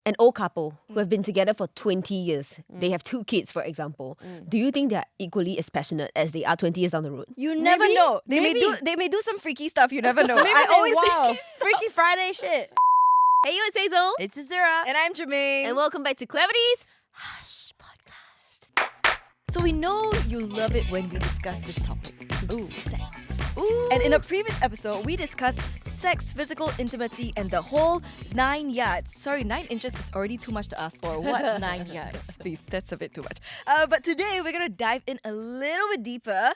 an old couple who have been together for 20 years, they have 2 kids, for example, do you think they're equally as passionate as they are 20 years down the road? You never know. They may do some freaky stuff. You never know. I always wow, Freaky Friday shit. Hey, you, it's Hazelle. It's Azura. And I'm Germaine. And welcome back to Clarity's Hush Podcast. So we know you love it when we discuss this topic. Ooh. Sex. Ooh. And in a previous episode, we discussed sex, physical intimacy, and the whole 9 yards. Sorry, 9 inches is already too much to ask for. What 9 yards? Please, that's a bit too much. But today, we're going to dive in a little bit deeper.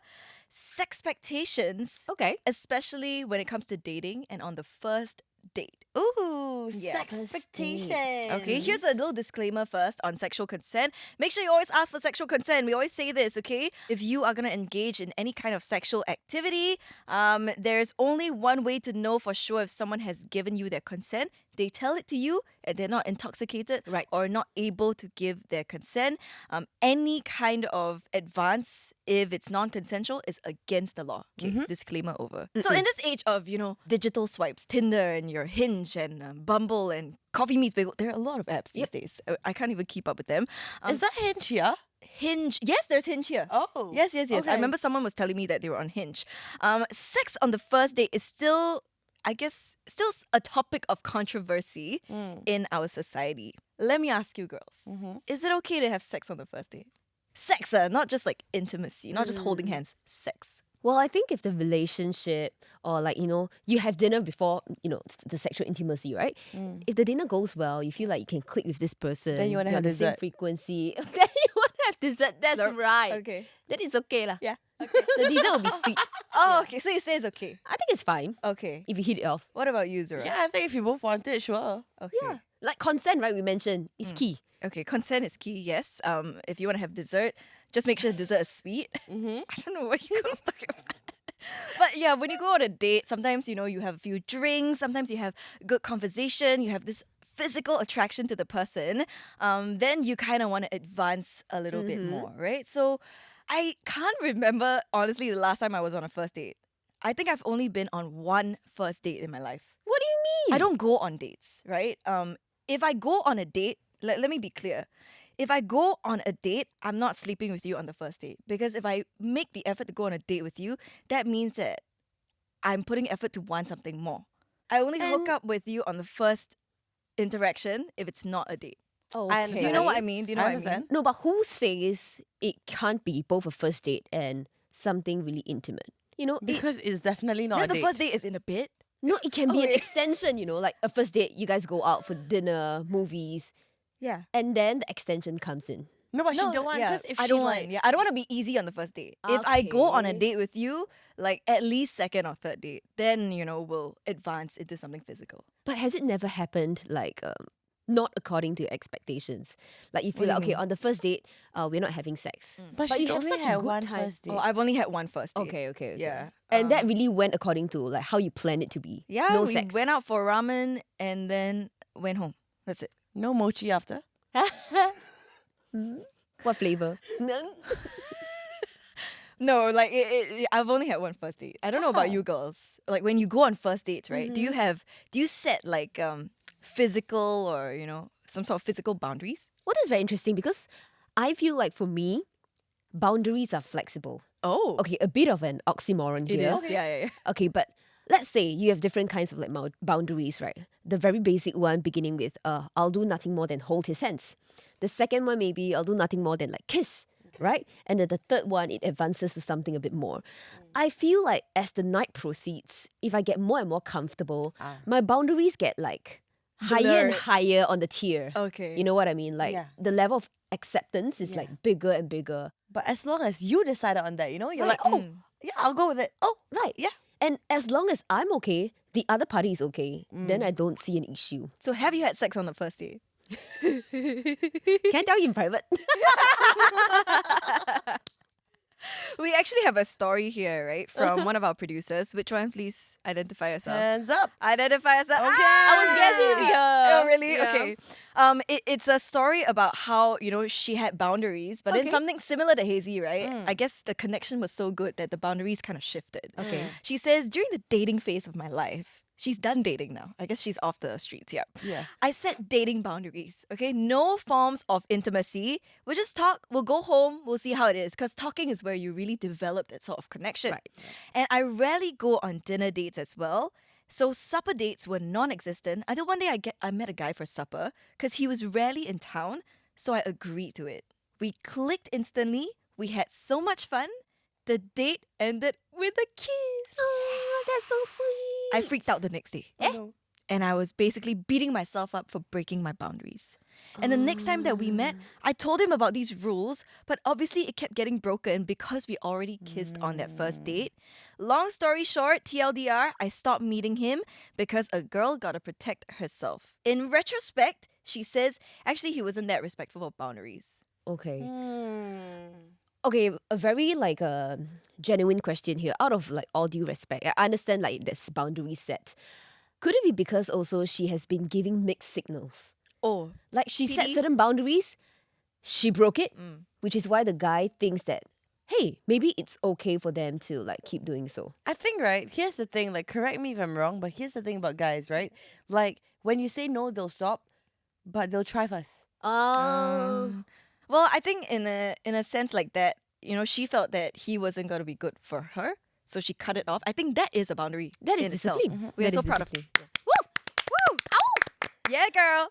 Sex-pectations. Okay. Especially when it comes to dating and on the first date. Ooh, Yes. sex-pectations. Okay, here's a little disclaimer first on sexual consent. Make sure you always ask for sexual consent. We always say this, okay? If you are going to engage in any kind of sexual activity, there's only one way to know for sure if someone has given you their consent. They tell it to you and they're not intoxicated Right. or not able to give their consent. Any kind of advance, if it's non-consensual, is against the law. Okay, disclaimer over. So in this age of, digital swipes, Tinder and your Hinge and Bumble and Coffee Meets Bagel, there are a lot of apps these days. I can't even keep up with them. Is that Hinge here? Hinge? Yes, there's Hinge here. Oh. Yes. Okay. I remember someone was telling me that they were on Hinge. Sex on the first date is still, I guess, still a topic of controversy in our society. Let me ask you girls, is it okay to have sex on the first date? Sex, not just like intimacy, not just holding hands, sex. Well, I think if the relationship or you have dinner before, the sexual intimacy, right? If the dinner goes well, you feel like you can click with this person. Then you wanna you're have on the same dessert. frequency. Then you want to have dessert. That's Slurp. right. Okay. Then it's okay lah. Yeah. The dessert will be sweet. Oh, okay. So you say it's okay. I think it's fine Okay. if you hit it off. What about you, Zura? Yeah, I think if you both want it, sure. Okay. Yeah. Like consent, right? We mentioned is key. Okay, consent is key, yes. If you want to have dessert, just make sure the dessert is sweet. I don't know what you guys talking about. But yeah, when you go on a date, sometimes, you have a few drinks, sometimes you have good conversation, you have this physical attraction to the person. Then you kind of want to advance a little bit more, right? So I can't remember, honestly, the last time I was on a first date. I think I've only been on one first date in my life. What do you mean? I don't go on dates, right? If I go on a date, let me be clear. If I go on a date, I'm not sleeping with you on the first date. Because if I make the effort to go on a date with you, that means that I'm putting effort to want something more. I only hook up with you on the first interaction if it's not a date. Oh, I okay. Do you know what I mean? Do you know I what I mean? understand. No, but who says it can't be both a first date and something really intimate? Because it's definitely not Yeah, a the date. first date is in a bit. No, it can be an Okay. extension, like a first date, you guys go out for dinner, movies, Yeah. and then the extension comes in. No, but she don't want, yeah, because if I she don't like... want. Yeah, I don't want to be easy on the first date. If I go on a Okay. date with you, like at least second or third date, then we'll advance into something physical. But has it never happened like not according to expectations? Like you feel What like, do you okay, on the first date, we're not having sex. But But she's you have only such a had good one time. first date. Oh, I've only had one first date. Okay. Yeah. And that really went according to like how you planned it to be. Yeah, No we sex. went out for ramen and then went home. That's it. No mochi after? What flavor? No, like I've only had one first date. I don't know about you girls. Like when you go on first dates, right? Do you set like physical or some sort of physical boundaries? Well, that's very interesting because I feel like for me, boundaries are flexible. Oh, Okay, a bit of an oxymoron it here. is. Yeah. Okay, but let's say you have different kinds of like boundaries, right? The very basic one beginning with I'll do nothing more than hold his hands. The second one maybe I'll do nothing more than like kiss, right? And then the third one, it advances to something a bit more. I feel like as the night proceeds, if I get more and more comfortable, my boundaries get like higher and Blurred. higher on the tier. Okay. You know what I mean? Like Yeah. the level of acceptance is like bigger and bigger. But as long as you decided on that, you're like, oh, yeah, I'll go with it. Oh, Right. yeah. And as long as I'm okay, the other party is okay, then I don't see an issue. So have you had sex on the first date? Can I tell you in private? We actually have a story here, right, from one of our producers. Which one, please identify yourself? Hands up. Identify yourself. Okay. Ah! I was guessing here. Oh, really? Yeah. Okay. It's a story about how, she had boundaries, but then Okay. something similar to Hazy, right? I guess the connection was so good that the boundaries kind of shifted. Okay. She says, during the dating phase of my life, She's done dating now. I guess she's off the streets, yeah. Yeah. I set dating boundaries, okay? No forms of intimacy. We'll just talk, we'll go home, we'll see how it is. Because talking is where you really develop that sort of connection. Right. And I rarely go on dinner dates as well. So supper dates were non-existent until one day I met a guy for supper because he was rarely in town. So I agreed to it. We clicked instantly. We had so much fun. The date ended with a kiss. Oh, that's so sweet. I freaked out the next day. And I was basically beating myself up for breaking my boundaries. And the next time that we met, I told him about these rules, but obviously it kept getting broken because we already kissed on that first date. Long story short, TLDR, I stopped meeting him because a girl gotta protect herself. In retrospect, she says, actually, he wasn't that respectful of boundaries. Okay. Okay, a very like genuine question here. Out of like all due respect, I understand like this boundary set. Could it be because also she has been giving mixed signals? Oh, Like she set PD? certain boundaries, she broke it, which is why the guy thinks that, hey, maybe it's okay for them to like keep doing so. I think, right, here's the thing, like, correct me if I'm wrong, but here's the thing about guys, right? Like, when you say no, they'll stop, but they'll try first. well, I think in a sense like that, she felt that he wasn't going to be good for her, so she cut it off. I think that is a boundary. That is in itself. discipline. We are That so is proud of discipline. Woo! Ow! Yeah, girl.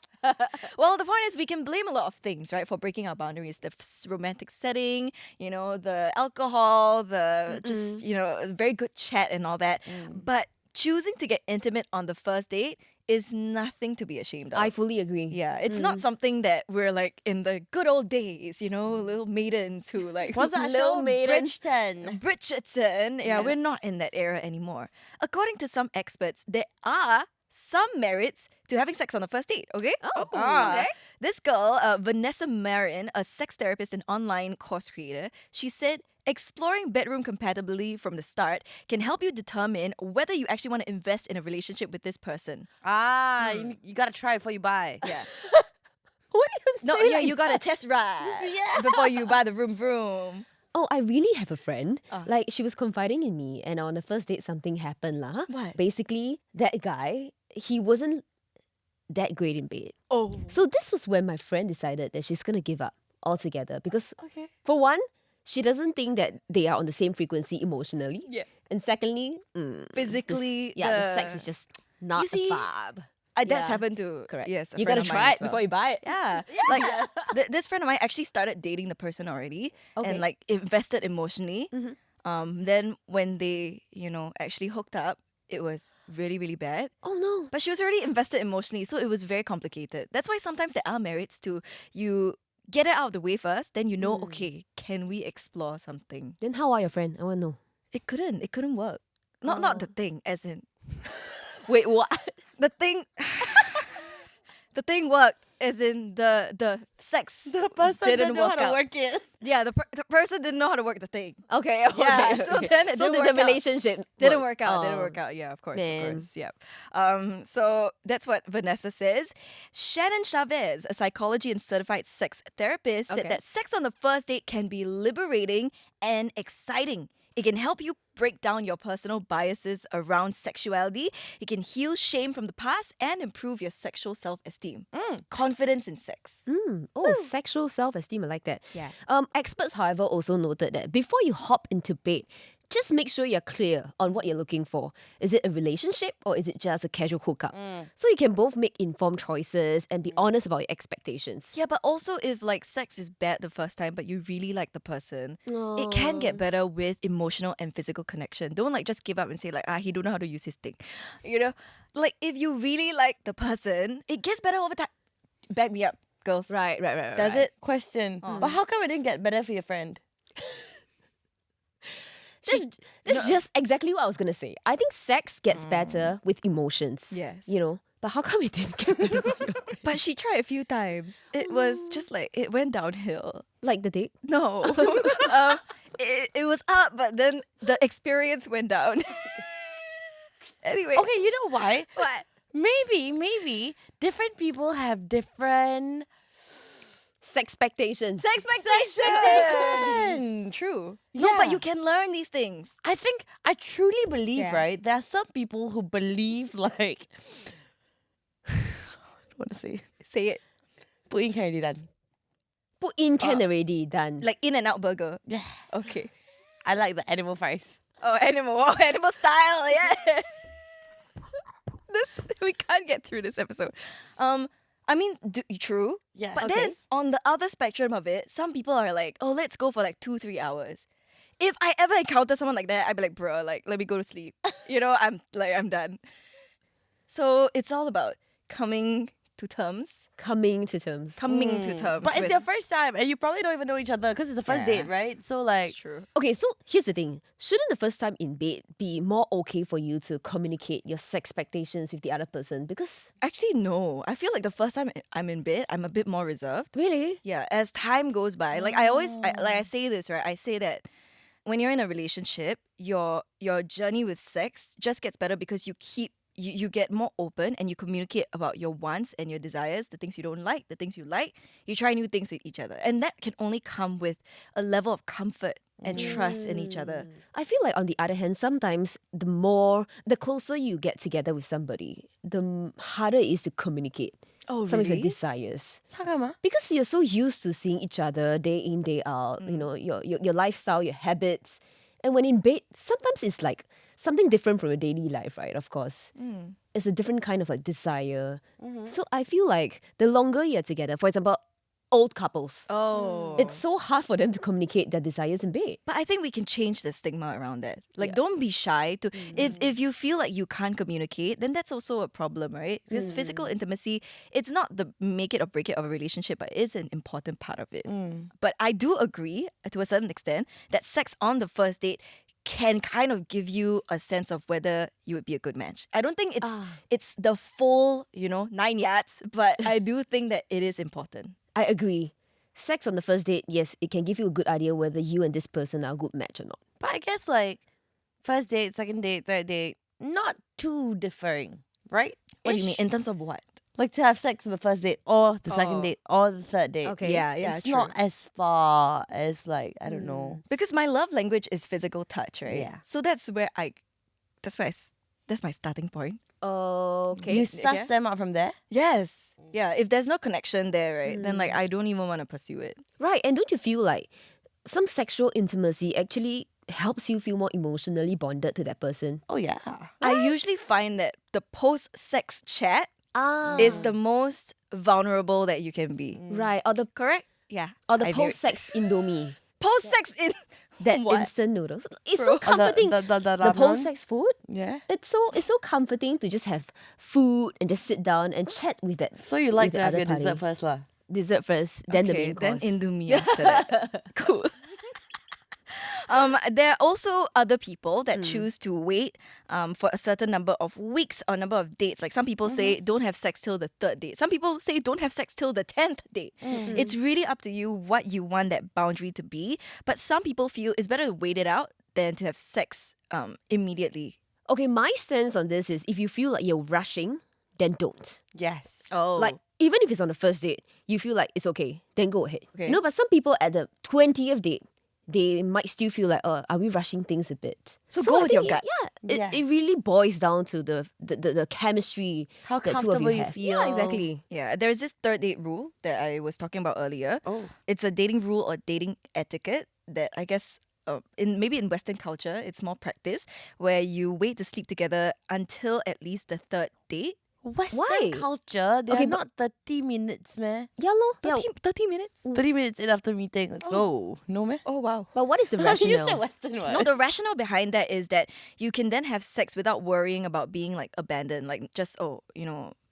Well, the point is we can blame a lot of things, right, for breaking our boundaries. The romantic setting, the alcohol, the just, a very good chat and all that. But choosing to get intimate on the first date is nothing to be ashamed of. I fully agree. Yeah, it's not something that we're like in the good old days, little maidens who like What's that Little show? maiden. Bridgeton. Bridgerton. Yeah, we're not in that era anymore. According to some experts, there are some merits to having sex on the first date, okay? Oh, okay. This girl, Vanessa Marin, a sex therapist and online course creator, she said exploring bedroom compatibility from the start can help you determine whether you actually want to invest in a relationship with this person. You gotta try before you buy. Yeah. What do you No, say yeah, like you gotta test ride before you buy the room. Oh, I really have a friend. Like she was confiding in me, and on the first date something happened lah. What? Basically, that guy, he wasn't that great in bed. Oh. So this was when my friend decided that she's gonna give up altogether because Okay. for one, she doesn't think that they are on the same frequency emotionally. Yeah. And secondly, Physically, the sex is just not You see, a fab. That's Yeah. happened to Correct. Yes, a You friend gotta of mine try as it well. before you buy it. Yeah. Like this friend of mine actually started dating the person already Okay. and like invested emotionally. Then when they, actually hooked up, it was really, really bad. Oh no. But she was already invested emotionally, so it was very complicated. That's why sometimes there are merits to you get it out of the way first, then okay, can we explore something? Then how are your friend? I wanna know. It couldn't work. Not the thing, as in Wait, what? the thing the thing worked as in the sex The person didn't didn't know how work to out. work it. Yeah, the person didn't know how to work the thing. Okay, okay. Yeah, so okay. then it so didn't the work out. relationship Didn't work out. Oh. Didn't work out. Yeah, of course, Man. Yep. So that's what Vanessa says. Shannon Chavez, a psychology and certified sex therapist, said Okay. that sex on the first date can be liberating and exciting. It can help you break down your personal biases around sexuality. It can heal shame from the past and improve your sexual self-esteem. Confidence in sex. Oh, sexual self-esteem, I like that. Yeah. Experts, however, also noted that before you hop into bed, just make sure you're clear on what you're looking for. Is it a relationship or is it just a casual hookup? So you can both make informed choices and be honest about your expectations. Yeah, but also if like sex is bad the first time, but you really like the person, it can get better with emotional and physical connection. Don't like just give up and say like, he don't know how to use his thing. Like if you really like the person, it gets better over time. Back me up, girls. Right. Does it? Question. But how come it didn't get better for your friend? That's just exactly what I was gonna say. I think sex gets better with emotions. Yes. But how come it didn't get better? with your friend? But she tried a few times. It was just like, it went downhill. Like the date? No. It was up, but then the experience went down. Anyway. Okay, you know why? What? Maybe different people have different Sex-pectations. Sex-pectations! True. No, but Yeah. you can learn these things. I truly believe, Yeah. right? There are some people who believe like I don't want to say Say it. put in can already done. Put in can already done. Like In-N-Out burger. Yeah. Okay. I like the animal fries. Oh, animal. Oh, animal style. Yeah. We can't get through this episode. I mean, true. Yeah. But Okay. then on the other spectrum of it, some people are like, oh, let's go for like 2-3 hours. If I ever encounter someone like that, I'd be like, bro, like, let me go to sleep. I'm done. So it's all about coming to terms. Coming to terms. Coming to terms. But it's with- your first time and you probably don't even know each other because it's the first Yeah. date, right? So like It's true. Okay, so here's the thing. Shouldn't the first time in bed be more okay for you to communicate your sex expectations with the other person? Because Actually, no. I feel like the first time I'm in bed, I'm a bit more reserved. really, Yeah, as time goes by, like I say this, right? I say that when you're in a relationship, your journey with sex just gets better because you get more open and you communicate about your wants and your desires, the things you don't like, the things you like. You try new things with each other. And that can only come with a level of comfort and trust in each other. I feel like on the other hand, sometimes the closer you get together with somebody, the harder it is to communicate Oh, some of your really? desires. how come? Ah? Because you're so used to seeing each other day in, day out, your lifestyle, your habits. And when in bed, sometimes it's like something different from your daily life, right? Of course. It's a different kind of like desire. So I feel like the longer you're together, for example, old couples, Oh. it's so hard for them to communicate their desires in bed. But I think we can change the stigma around that. Like, don't be shy to. If you feel like you can't communicate, then that's also a problem, right? Because physical intimacy, it's not the make it or break it of a relationship, but it's an important part of it. But I do agree to a certain extent that sex on the first date can kind of give you a sense of whether you would be a good match. I don't think it's the full 9 yards, but I do think that it is important. I agree. Sex on the first date, yes, it can give you a good idea whether you and this person are a good match or not. But I guess like first date, second date, third date, not too differing, right? What do you mean Ish. in terms of what? Like to have sex on the first date or the second Oh. date or the third date. Okay. Yeah, It's true. not as far as like, I don't know. Because my love language is physical touch, right? Yeah. So that's my starting point. Okay. You suss them out from there. Yes. Yeah. If there's no connection there, right, then like I don't even want to pursue it. Right. And don't you feel like some sexual intimacy actually helps you feel more emotionally bonded to that person? Oh yeah. I usually find that the post-sex chat Ah. is the most vulnerable that you can be. Right. Or the Correct? Yeah. or the I knew it. post-sex Indomie. Post-sex in That What? instant noodles. It's Bro. so Oh, comforting. the The ramen? post-sex food. Yeah. It's so comforting to just have food and just sit down and chat with that. So you like with to the have other your dessert party. first lah. Dessert first, then the Okay, main then course. Indomie after that. Cool. There are also other people that choose to wait for a certain number of weeks or number of dates. Like some people say don't have sex till the third date. Some people say don't have sex till the 10th date. It's really up to you what you want that boundary to be. But some people feel it's better to wait it out than to have sex immediately. Okay, my stance on this is if you feel like you're rushing, then don't. Yes. Oh. Like, even if it's on the first date, you feel like it's okay, then go ahead. Okay. You know, but some people at the 20th date, they might still feel like, are we rushing things a bit? So go I with your think gut. Yeah, it really boils down to the chemistry How that two of comfortable you you have. feel. Yeah, exactly. Yeah, there's this third date rule that I was talking about earlier. Oh. It's a dating rule or dating etiquette that I guess maybe in Western culture it's more practice where you wait to sleep together until at least the third date. Western Why? culture, they Okay, are but- not 30 minutes, man. Yeah, lor. Yeah. 30 minutes? 30 minutes in after meeting. Let's go. No, man? Oh, wow. But what is the You rationale? said Western one. No, the rationale behind that is that you can then have sex without worrying about being like abandoned, like just,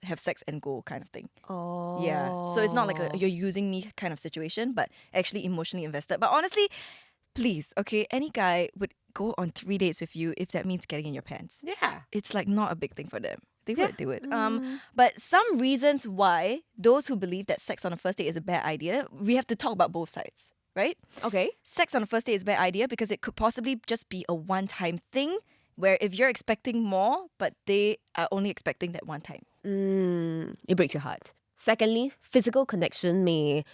have sex and go kind of thing. Oh. Yeah. So it's not like a you're using me kind of situation, but actually emotionally invested. But honestly, please, okay, any guy would go on 3 dates with you if that means getting in your pants. Yeah. It's like not a big thing for them. They Yeah. would. But some reasons why those who believe that sex on a first date is a bad idea, we have to talk about both sides, right? Okay. Sex on a first date is a bad idea because it could possibly just be a one-time thing where if you're expecting more, but they are only expecting that one time. It breaks your heart. Secondly, physical connection may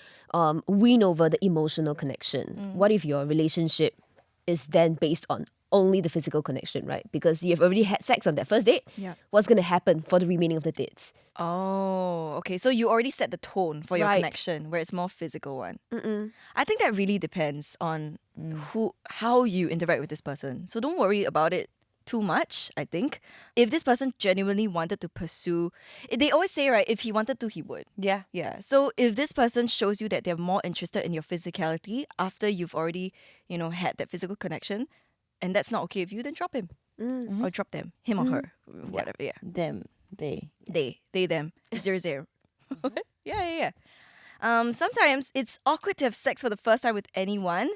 win over the emotional connection. What if your relationship is then based on only the physical connection, right? Because you've already had sex on that first date. Yeah. What's going to happen for the remaining of the dates? Oh, okay. So you already set the tone for your Right. connection, where it's more physical one. I think that really depends on how you interact with this person. So don't worry about it too much, I think. If this person genuinely wanted to pursue, they always say, right, if he wanted to, he would. Yeah. Yeah. So if this person shows you that they're more interested in your physicality after you've already, had that physical connection, and that's not okay with you, then drop him. Or drop them. Him or her. Whatever. Yeah. Them. They. They, them. 0-0. Yeah. Sometimes it's awkward to have sex for the first time with anyone.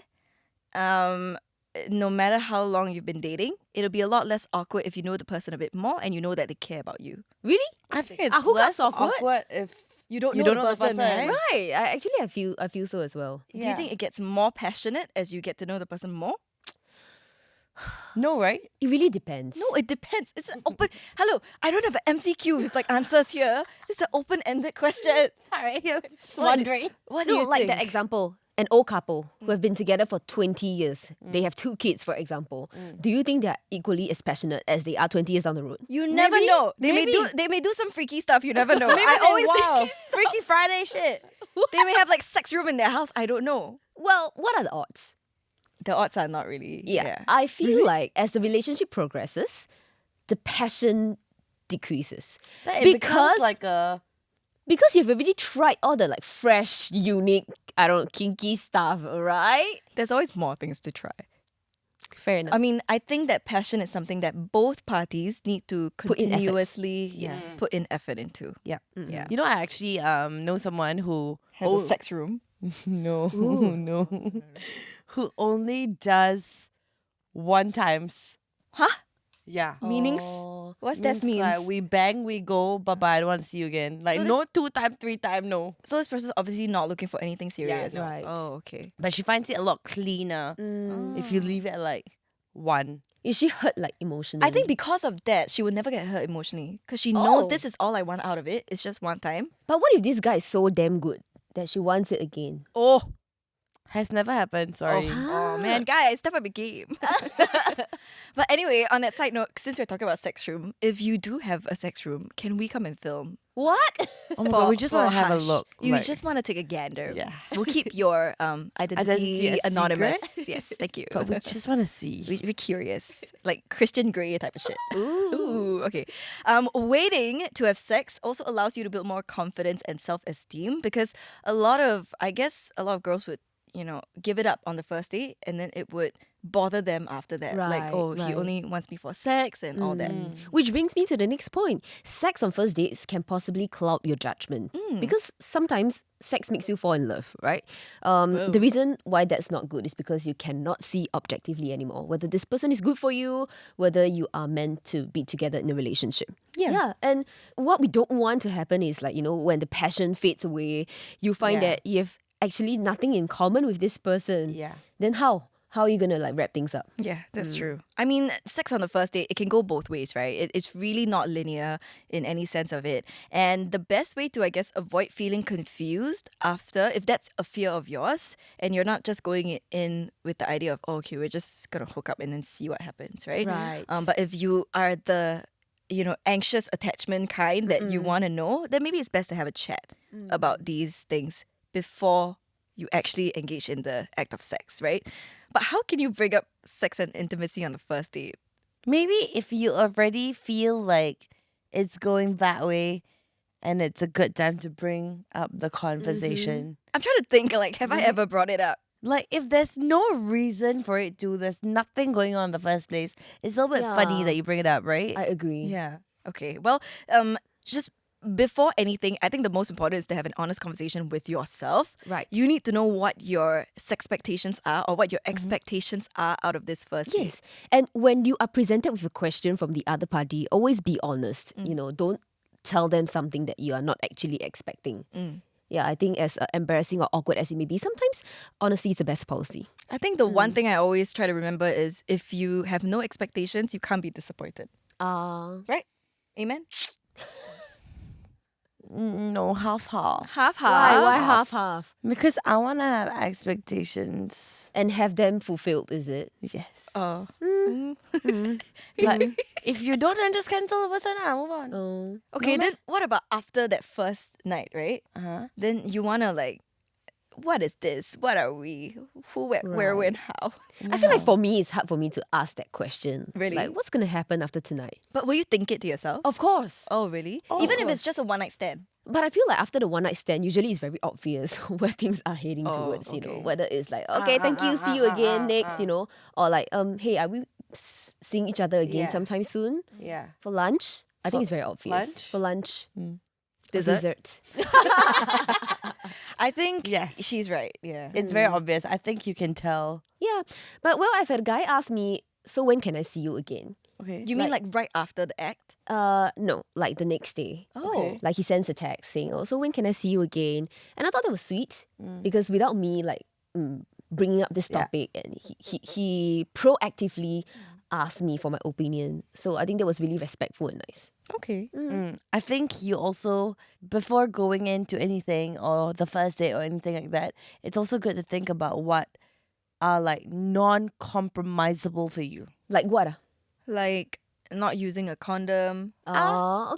No matter how long you've been dating, it'll be a lot less awkward if you know the person a bit more and you know that they care about you. Really? I think it's hookups less awkward? awkward if You don't you know don't the know the person, person. right? Right. I feel so as well. Do you think it gets more passionate as you get to know the person more? No, right? It really depends. No, it depends. It's an open. Hello, I don't have an MCQ with answers here. It's an open-ended question. Sorry, just What do- wondering. What do No, you like think? that example. An old couple who have been together for 20 years. They have 2 kids, for example. Do you think they're equally as passionate as they are 20 years down the road? You never Maybe- know. maybe. They may do some freaky stuff. You never know. Maybe I always wow, Freaky Friday shit. they may have sex room in their house. I don't know. Well, what are the odds? The odds are not really. Yeah. I feel like as the relationship progresses, the passion decreases. That it Because- becomes like a Because you've already tried all the fresh, unique, kinky stuff, right? There's always more things to try. Fair enough. I mean, I think that passion is something that both parties need to Put in effort. continuously put in effort into. yeah. Yeah. You know, I actually know someone who Has a sex room. no no who only does one times. Huh? Yeah. Meanings? Oh. What's that means? Like we bang, we go, bye bye. I don't want to see you again. Like So no 2 time, 3 time, no. So this person's obviously not looking for anything serious. no. Right. Oh, okay. But she finds it a lot cleaner if you leave it at 1. Is she hurt emotionally? I think because of that, she would never get hurt emotionally because she knows Oh. this is all I want out of it. It's just one time. But what if this guy is so damn good that she wants it again? Oh, Has never happened, sorry. oh man, guys, step up your game. But anyway, on that side note, since we're talking about sex room, if you do have a sex room, can we come and film? What? Oh my god, we just want to have a Hush? look. You like- just want to take a gander. Yeah. We'll keep your identity Identity a anonymous. secret? Yes, thank you. but we just want to see. We're curious, like Christian Grey type of shit. Ooh. Ooh, okay. Waiting to have sex also allows you to build more confidence and self-esteem because a lot of girls would, give it up on the first date and then it would bother them after that. Like, Right, oh, he right. only wants me for sex and all that. Which brings me to the next point. Sex on first dates can possibly cloud your judgment. Because sometimes sex makes you fall in love, right? The reason why that's not good is because you cannot see objectively anymore whether this person is good for you, whether you are meant to be together in a relationship. Yeah. And what we don't want to happen is when the passion fades away, you find Yeah. that you have actually nothing in common with this person. Yeah. Then how? How are you going to wrap things up? Yeah, that's true. I mean, sex on the first date, it can go both ways, right? It's really not linear in any sense of it. And the best way to, I guess, avoid feeling confused after, if that's a fear of yours, and you're not just going in with the idea of, oh, okay, we're just going to hook up and then see what happens, right? Right. But if you are the, anxious attachment kind that you want to know, then maybe it's best to have a chat about these things before you actually engage in the act of sex, right? But how can you bring up sex and intimacy on the first date? Maybe if you already feel like it's going that way and it's a good time to bring up the conversation. I'm trying to think, have I ever brought it up? Like, if there's no reason for it to, there's nothing going on in the first place, it's a little bit funny Yeah. that you bring it up, right? I agree. Yeah. Okay. Well, just before anything, I think the most important is to have an honest conversation with yourself. Right. You need to know what your sex-pectations are or what your expectations are out of this first date. Yes. And when you are presented with a question from the other party, always be honest. Don't tell them something that you are not actually expecting. Yeah, I think as embarrassing or awkward as it may be, sometimes honesty is the best policy. I think the one thing I always try to remember is if you have no expectations, you can't be disappointed. Right? Amen? No, half. Half. Why half? Because I want to have expectations. And have them fulfilled, is it? Yes. Oh. Like, if you don't, then just cancel the person and move on. Oh. Okay, No, then what about after that first night, right? Uh-huh. Then you wanna like, what is this? What are we? Who, where, when, how? I feel like for me, it's hard for me to ask that question. Really? Like, what's going to happen after tonight? But will you think it to yourself? Of course. Oh, really? Oh, Even of if course. it's just a one night stand. But I feel like after the one night stand, usually it's very obvious where things are heading towards, you know. okay. Whether it's like, okay, thank you, see you again next, you know. Or like, hey, are we seeing each other again Yeah. sometime soon Yeah. for lunch? I think For it's very obvious. lunch? For lunch. Or Dessert? dessert. I think Yes. she's right. Yeah. It's very obvious. I think you can tell. Yeah. But well, I've had a guy ask me, so when can I see you again? Okay. You mean like right after the act? No, like the next day. Oh. Like he sends a text saying, "Oh, so when can I see you again?" And I thought that was sweet because without me like bringing up this Yeah. topic, and he proactively asked me for my opinion. So I think that was really respectful and nice. Okay. I think you also, before going into anything or the first date or anything like that, it's also good to think about what are like non-compromisable for you. Like what? Like not using a condom. Okay,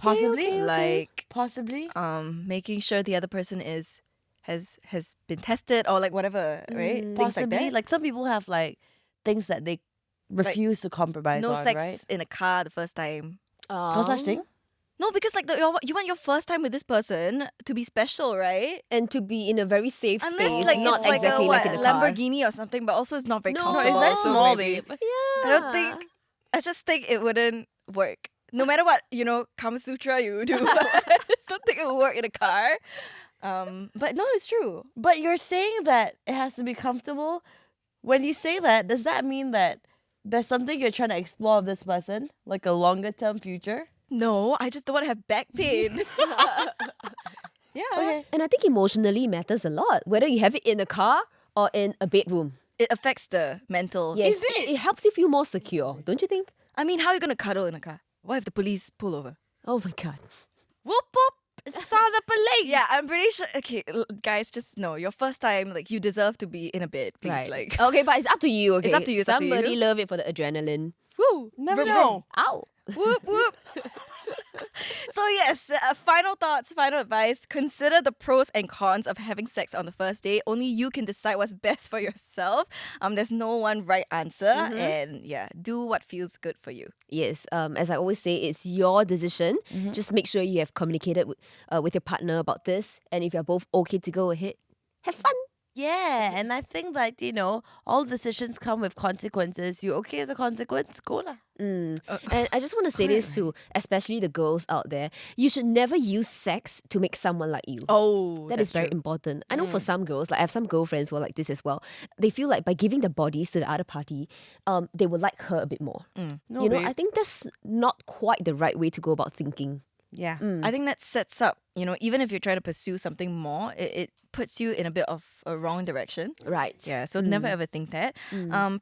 possibly. okay, okay. Like Possibly. making sure the other person has been tested or like whatever, right? Things Possibly. like that. Like some people have like things that they refuse to compromise No on, sex right? in a car the first time. No such thing. No, because like you want your first time with this person to be special, right? And to be in a very safe Unless space, like not it's like exactly a like in a car. Lamborghini or something, but also it's not very No, comfortable. it's very small, maybe. babe. Yeah. I don't think. I just think it wouldn't work. No matter what, Kama Sutra you do, I just don't think it would work in a car. But no, it's true. But you're saying that it has to be comfortable. When you say that, does that mean that there's something you're trying to explore with this person, like a longer term future? No, I just don't want to have back pain. Yeah. Okay. And I think emotionally matters a lot, whether you have it in a car or in a bedroom. It affects the mental. Yes, Is it? It helps you feel more secure, don't you think? I mean, how are you going to cuddle in a car? What if the police pull over? Oh my god. Whoop whoop! It's sound the police. Yeah, I'm pretty sure. Okay, guys, just know your first time, like, you deserve to be in a bed, please. Right. Like, Okay, but it's up to you, okay? It's up to you, it's up to Somebody you. love it for the adrenaline. woo, Never vroom, know. Ow. Whoop whoop. So yes, final thoughts, final advice. Consider the pros and cons of having sex on the first date. Only you can decide what's best for yourself. There's no one right answer, and yeah, do what feels good for you. Yes, as I always say, it's your decision. Just make sure you have communicated with your partner about this. And if you're both okay to go ahead, have fun. Yeah, and I think that, all decisions come with consequences. You okay with the consequence? Go lah. And I just want to say this to especially the girls out there. You should never use sex to make someone like you. Oh, That is very important. I know for some girls, like I have some girlfriends who are like this as well. They feel like by giving their bodies to the other party, they will like her a bit more. No, You know, babe. I think that's not quite the right way to go about thinking. Yeah. I think that sets up, even if you're trying to pursue something more, it puts you in a bit of a wrong direction. Right. Yeah, so never ever think that.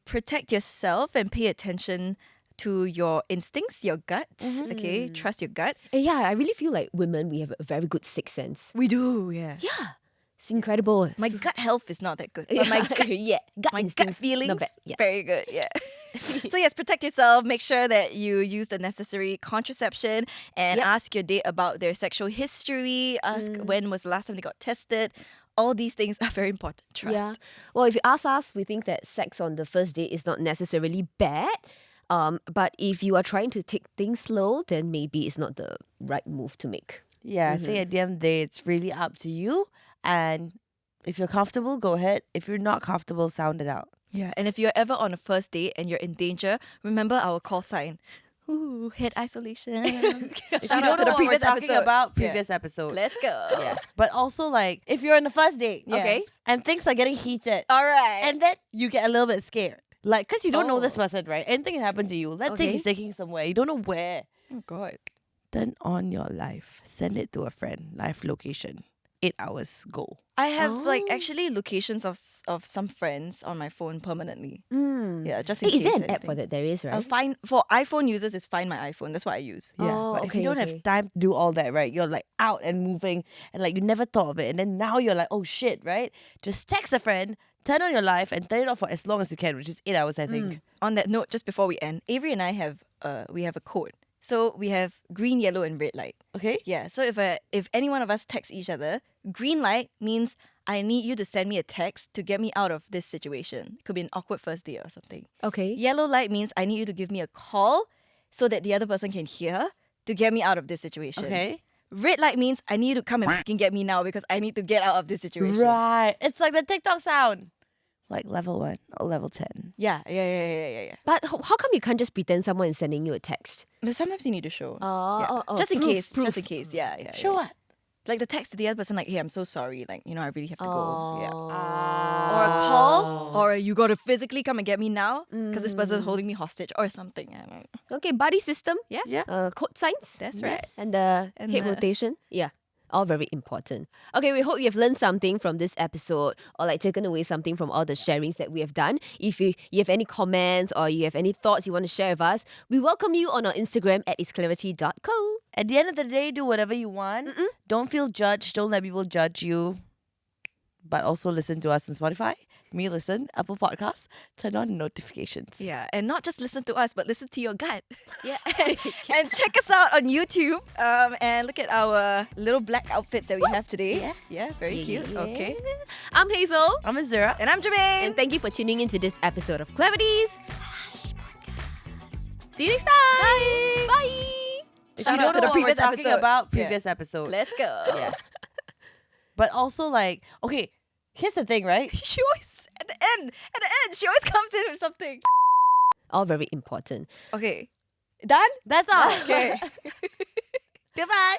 Protect yourself and pay attention to your instincts, your gut. Okay, trust your gut. And yeah, I really feel like women, we have a very good sixth sense. We do, yeah. Yeah. It's incredible. My gut health is not that good, but my gut, yeah, gut my gut instincts, feelings, not bad. Yeah. very good. Yeah. So yes, protect yourself. Make sure that you use the necessary contraception and ask your date about their sexual history. Ask when was the last time they got tested. All these things are very important. Trust. Yeah. Well, if you ask us, we think that sex on the first date is not necessarily bad. But if you are trying to take things slow, then maybe it's not the right move to make. Yeah, I think at the end of the day, it's really up to you. And if you're comfortable, go ahead. If you're not comfortable, sound it out. Yeah, and if you're ever on a first date and you're in danger, remember our call sign. Ooh, head isolation. If you don't know what we're talking about, previous episode. Let's go. Yeah. But also, like, if you're on the first date, Okay. and things are getting heated, All right. and then you get a little bit scared. Like, because you don't know this Oh. person, right? Anything can happen to you. Let's say Okay. he's taking somewhere. You don't know where. oh God. Then on your life, send it to a friend. Live location. 8 hours, go. I have like Oh. actually locations of some friends on my phone permanently. Yeah, just in Hey, is case. there an app for anything. that? There is, right? Find for iPhone users is Find My iPhone. That's what I use. Yeah, Oh, but if you okay, don't okay. have time to do all that, right? You're like out and moving, and like you never thought of it, and then now you're like, oh shit, right? Just text a friend, turn on your life, and turn it off for as long as you can, which is 8 hours, I think. On that note, just before we end, Avery and I have we have a code. So we have green, yellow, and red light. Okay. Yeah. So if any one of us text each other, green light means I need you to send me a text to get me out of this situation. It could be an awkward first date or something. Okay. Yellow light means I need you to give me a call so that the other person can hear to get me out of this situation. Okay. Red light means I need you to come and fucking get me now because I need to get out of this situation. Right. It's like the TikTok sound. Like level 1 or level 10. Yeah. But how come you can't just pretend someone is sending you a text? But sometimes you need to show. Oh, Just in proof, case. proof. Just in case. Yeah. Show what? Like the text to the other person, like, hey, I'm so sorry. Like, I really have to go. Yeah. Oh. Or a call, or you gotta physically come and get me now because this person's holding me hostage or something. I don't know. Okay, body system. Yeah. Yeah. Code signs. That's right. And the And head the- rotation. Yeah. All very important. Okay, we hope you have learned something from this episode or like taken away something from all the sharings that we have done. If you have any comments or you have any thoughts you want to share with us, we welcome you on our Instagram at isclarity.co. At the end of the day, do whatever you want. Don't feel judged. Don't let people judge you. But also listen to us on Spotify. Me listen, Apple Podcasts. Turn on notifications. Yeah, and not just listen to us, but listen to your gut. Yeah. And check us out on YouTube and look at our little black outfits that we have today. Yeah, very cute. Okay. I'm Hazel. I'm Azura. And I'm Germaine. And thank you for tuning in to this episode of Clarities. See you next time. Bye. If Shout you out don't to know the what we're previous talking episode. about, Yeah. previous episode. Let's go. Yeah. But also like, okay, here's the thing, right? She always, at the end, she always comes in with something. All very important. Okay. Done? That's all. Okay. Goodbye.